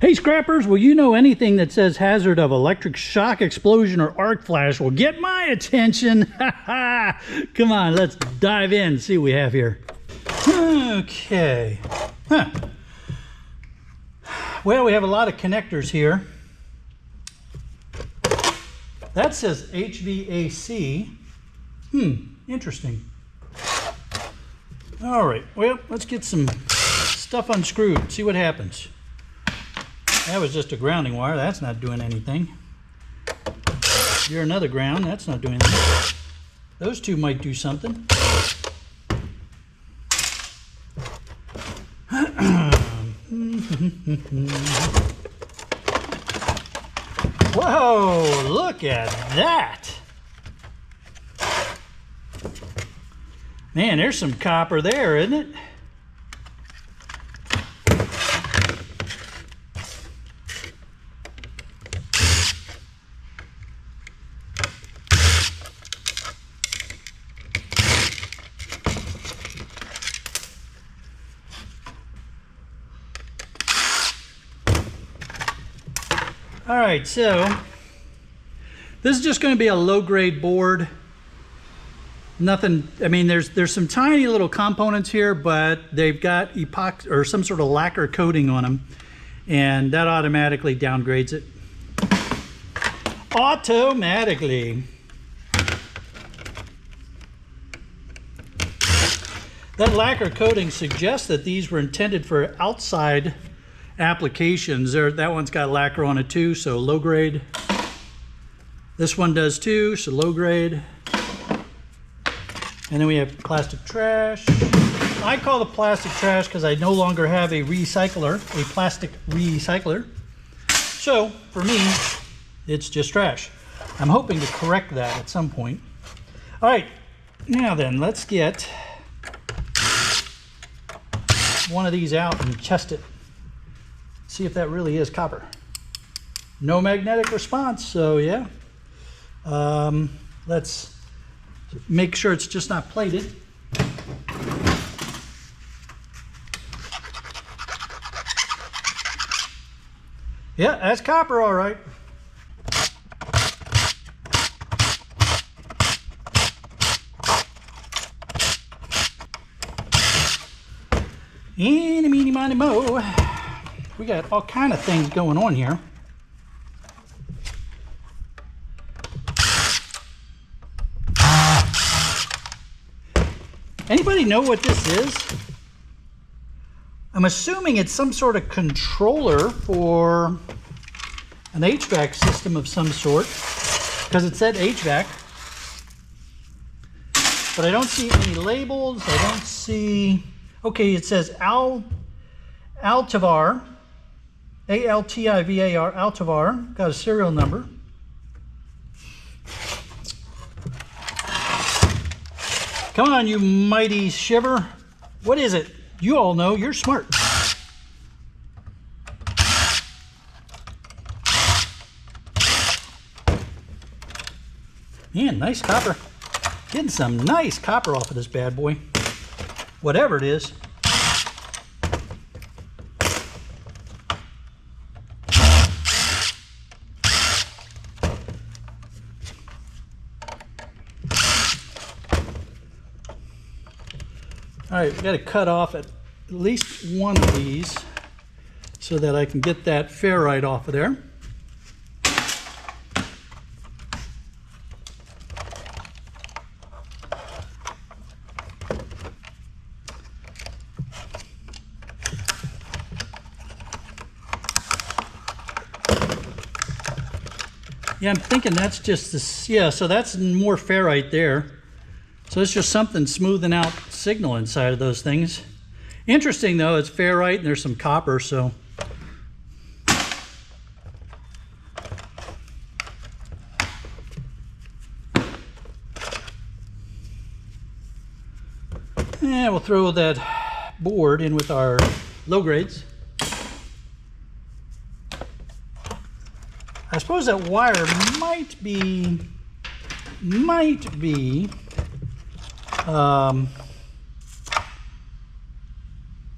Hey scrappers, will you know anything that says hazard of electric shock, explosion, or arc flash will get my attention? Come on, let's dive in, see what we have here. Okay. Well, we have a lot of connectors here. That says HVAC. Interesting. All right, well, let's get some stuff unscrewed, see what happens. That was just a grounding wire. That's not doing anything. You're another ground. That's not doing anything. Those two might do something. Whoa, look at that. Man, there's some copper there, isn't it? All right, so this is just going to be a low-grade board. Nothing, I mean, there's some tiny little components here, but they've got epoxy or some sort of lacquer coating on them, and that automatically downgrades it. Automatically. That lacquer coating suggests that these were intended for outside applications. That one's got lacquer on it too, so low grade. This one does too, so low grade. And then we have plastic trash. I call it plastic trash because I no longer have a recycler, a plastic recycler. So for me, it's just trash. I'm hoping to correct that at some point. All right, now then, let's get one of these out and test it. See if that really is copper. No magnetic response, so yeah. Let's make sure it's just not plated. Yeah, that's copper, all right. Eeny, meeny, miny, mo. We got all kind of things going on here. Anybody know what this is? I'm assuming it's some sort of controller for an HVAC system of some sort, because it said HVAC. But I don't see any labels. I don't see... Okay, it says Altivar. A-L-T-I-V-A-R, Altivar, got a serial number. Come on, you mighty shiver. What is it? You all know, you're smart. Man, nice copper. Getting some nice copper off of this bad boy. Whatever it is. All right, we got to cut off at least one of these so that I can get that ferrite off of there. Yeah, I'm thinking that's just this, yeah, so that's more ferrite there. So it's just something smoothing out signal inside of those things. Interesting though, it's ferrite and there's some copper, so. Yeah, we'll throw that board in with our low grades. I suppose that wire might be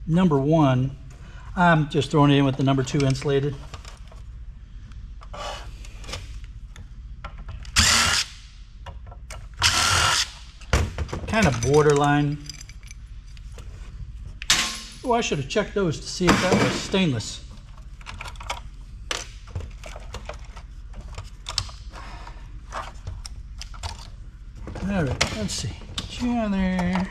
number one. I'm just throwing it in with the number 2 insulated. Kind of borderline. Oh, I should have checked those to see if that was stainless. All right, let's see. 2 on there.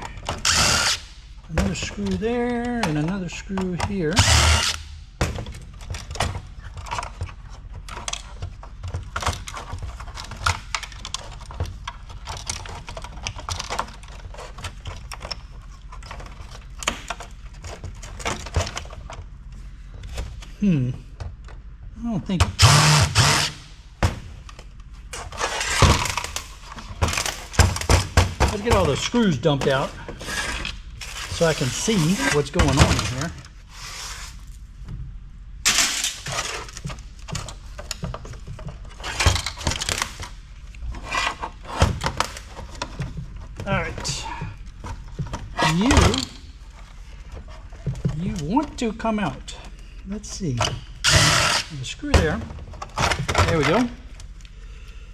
Another screw there, and another screw here. I don't think. Let's get all the screws dumped out so I can see what's going on in here. All right. You want to come out. Let's see. The screw there. There we go.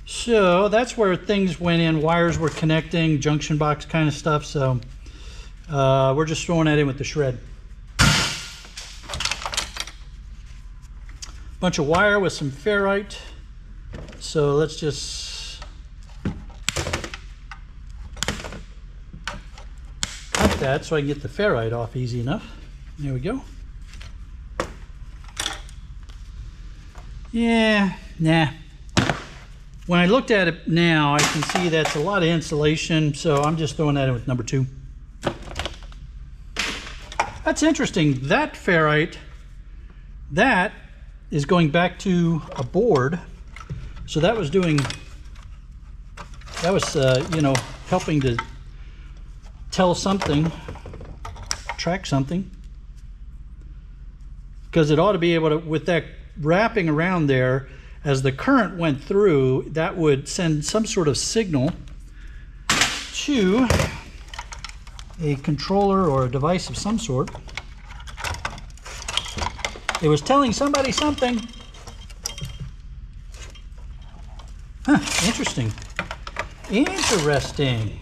So that's where things went in. Wires were connecting, junction box kind of stuff. So we're just throwing that in with the shred. Bunch of wire with some ferrite. So let's just cut that so I can get the ferrite off easy enough. There we go. Yeah, nah. When I looked at it now, I can see that's a lot of insulation, so I'm just throwing that in with number 2. That's interesting. That ferrite, that is going back to a board. So that was doing, that was, you know, helping to tell something, track something. Because it ought to be able to, with that wrapping around there, as the current went through, that would send some sort of signal to a controller or a device of some sort. It was telling somebody something. Huh, interesting. Interesting.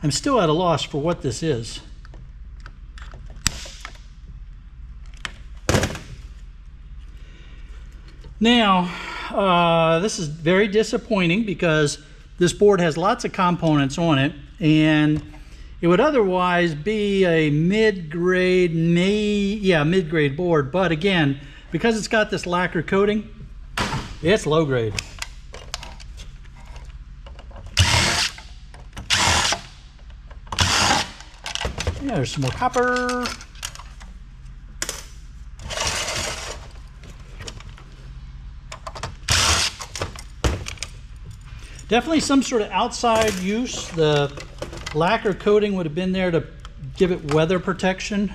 I'm still at a loss for what this is. Now, this is very disappointing because this board has lots of components on it, and it would otherwise be a mid-grade, mid-grade board. But again, because it's got this lacquer coating, it's low grade. Yeah, there's some more copper. Definitely some sort of outside use. The lacquer coating would have been there to give it weather protection.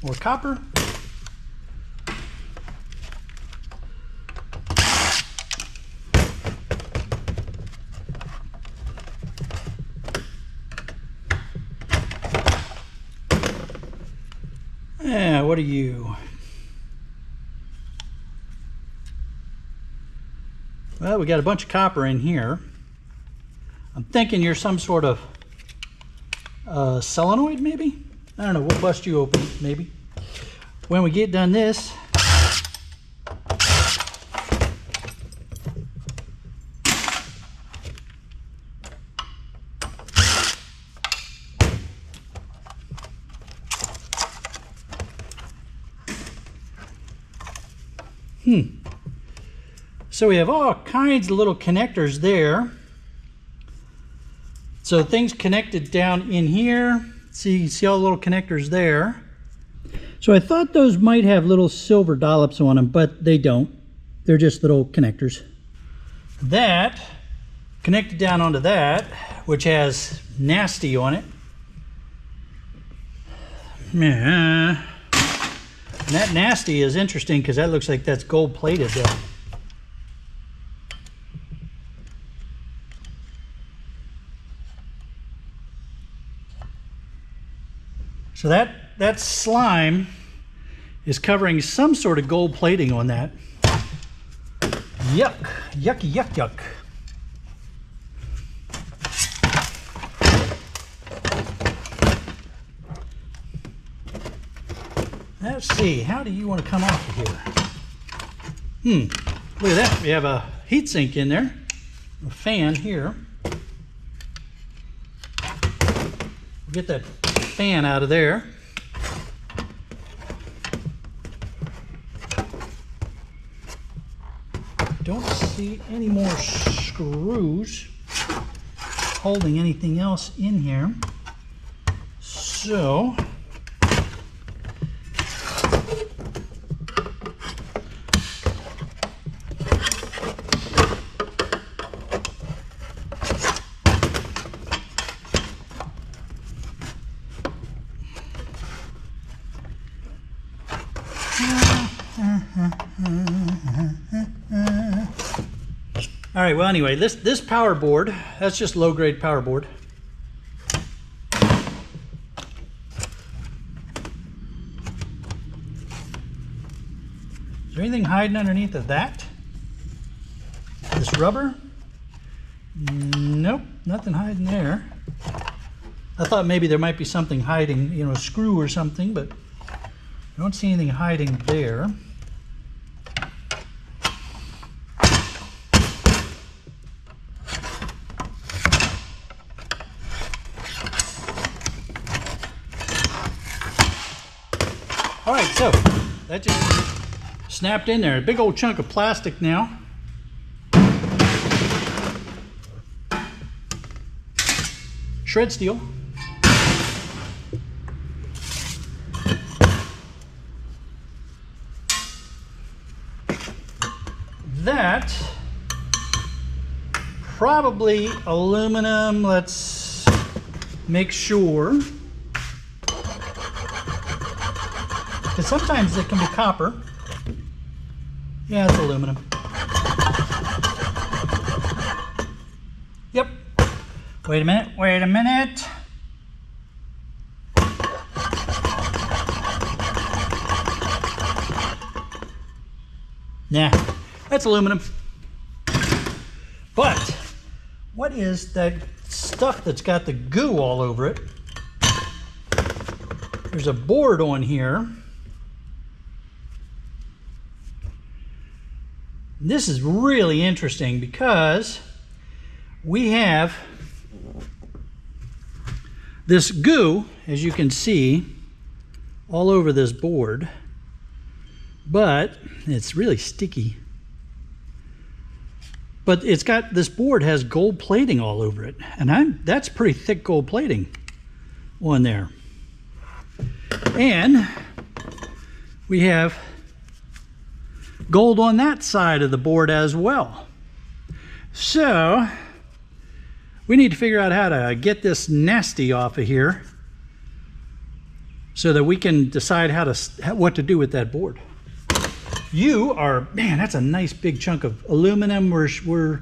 More copper. Yeah, what are you? Well, we got a bunch of copper in here. I'm thinking you're some sort of solenoid, maybe? I don't know, we'll bust you open, maybe. When we get done this, So we have all kinds of little connectors there. So things connected down in here. See all the little connectors there. So I thought those might have little silver dollops on them, but they don't. They're just little connectors. That connected down onto that, which has nasty on it. And that nasty is interesting because that looks like that's gold plated there. So that slime is covering some sort of gold plating on that. Yuck, yucky, yuck, yuck. Let's see, how do you want to come off of here? Look at that, we have a heat sink in there, a fan here. We'll get that fan out of there. Don't see any more screws holding anything else in here. So all right, well anyway, this power board, that's just low grade power board. Is there anything hiding underneath of that? This rubber? Nope, nothing hiding there. I thought maybe there might be something hiding, you know, a screw or something, but I don't see anything hiding there. All right, so that just snapped in there. A big old chunk of plastic now. Shred steel. That probably aluminum. Let's make sure. Because sometimes it can be copper. Yeah, it's aluminum. Yep. Wait a minute, wait a minute. Nah, that's aluminum. But what is that stuff that's got the goo all over it? There's a board on here. This is really interesting because we have this goo, as you can see, all over this board, but it's really sticky. But it's got, this board has gold plating all over it, and that's pretty thick gold plating on there. And we have gold on that side of the board as well. So we need to figure out how to get this nasty off of here so that we can decide what to do with that board. You are, man, that's a nice big chunk of aluminum. We're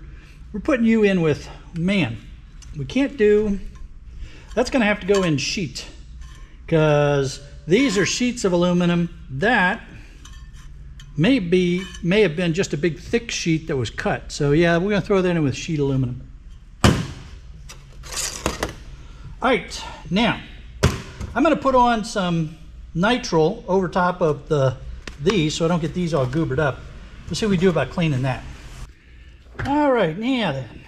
putting you in with, man, we can't do, that's gonna have to go in sheet because these are sheets of aluminum. That may have been just a big thick sheet that was cut. So yeah, we're gonna throw that in with sheet aluminum. All right, now I'm gonna put on some nitrile over top of these so I don't get these all goobered up. Let's see what we do about cleaning that. All right, now then,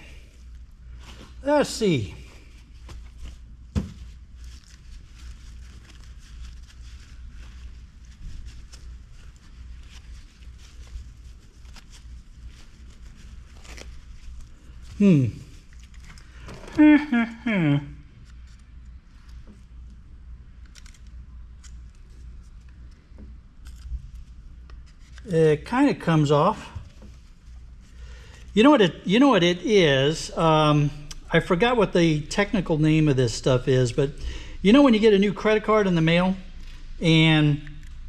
let's see. It kind of comes off. You know what it is? I forgot what the technical name of this stuff is, but you know when you get a new credit card in the mail and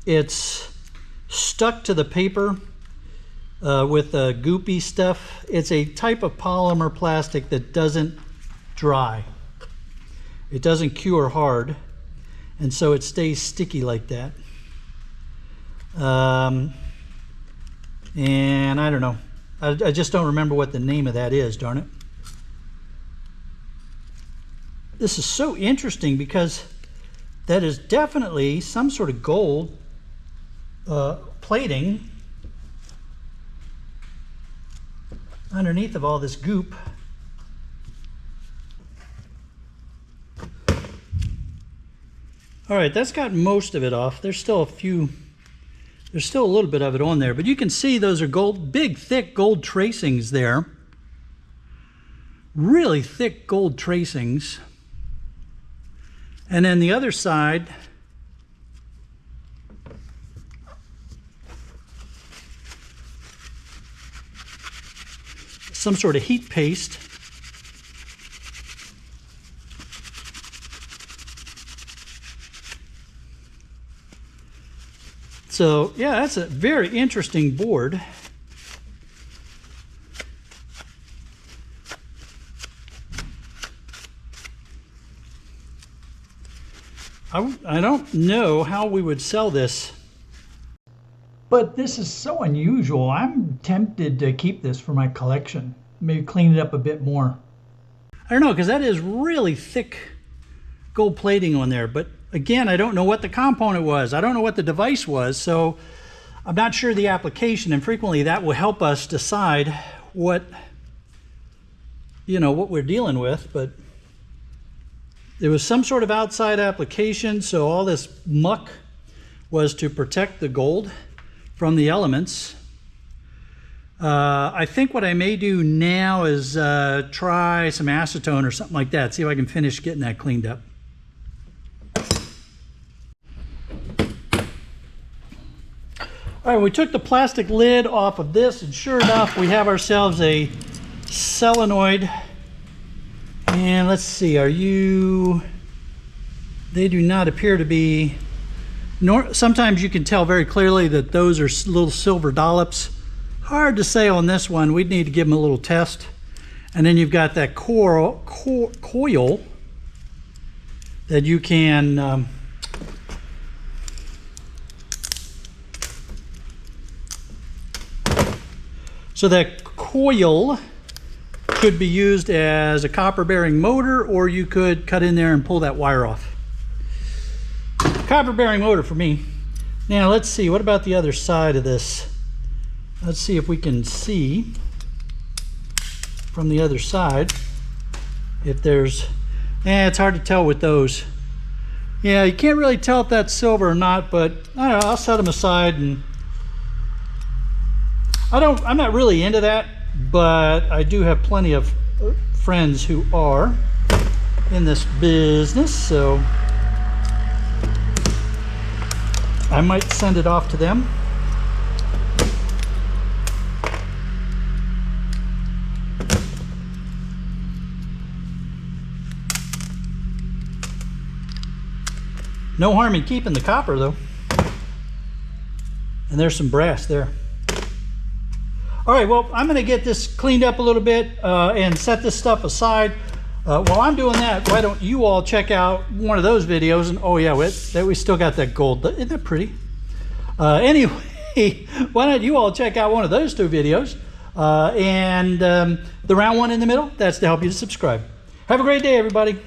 it's stuck to the paper with goopy stuff? It's a type of polymer plastic that doesn't dry. It doesn't cure hard, and so it stays sticky like that. And I don't know. I just don't remember what the name of that is, darn it. This is so interesting because that is definitely some sort of gold plating underneath of all this goop. All right, that's got most of it off. There's still a little bit of it on there, but you can see those are gold, big, thick gold tracings there. Really thick gold tracings. And then the other side, some sort of heat paste. So yeah, that's a very interesting board. I don't know how we would sell this, but this is so unusual. I'm tempted to keep this for my collection. Maybe clean it up a bit more. I don't know, because that is really thick gold plating on there, but again, I don't know what the component was. I don't know what the device was, so I'm not sure the application, and frequently that will help us decide what we're dealing with. But there was some sort of outside application, so all this muck was to protect the gold from the elements. I think what I may do now is try some acetone or something like that, see if I can finish getting that cleaned up. All right, we took the plastic lid off of this, and sure enough, we have ourselves a solenoid. And let's see, they do not appear to be, sometimes you can tell very clearly that those are little silver dollops. Hard to say on this one. We'd need to give them a little test. And then you've got that coil that you can so that coil could be used as a copper bearing motor, or you could cut in there and pull that wire off. Copper bearing motor for me. Now let's see, what about the other side of this? Let's see if we can see from the other side if there's, it's hard to tell with those. Yeah, you can't really tell if that's silver or not, but I don't know, I'll set them aside. And I'm not really into that, but I do have plenty of friends who are in this business, so I might send it off to them. No harm in keeping the copper though. And there's some brass there. All right, well, I'm going to get this cleaned up a little bit and set this stuff aside. While I'm doing that, why don't you all check out one of those videos? And oh yeah, we still got that gold. Isn't that pretty? Anyway, why don't you all check out one of those two videos? And the round one in the middle, that's to help you to subscribe. Have a great day, everybody.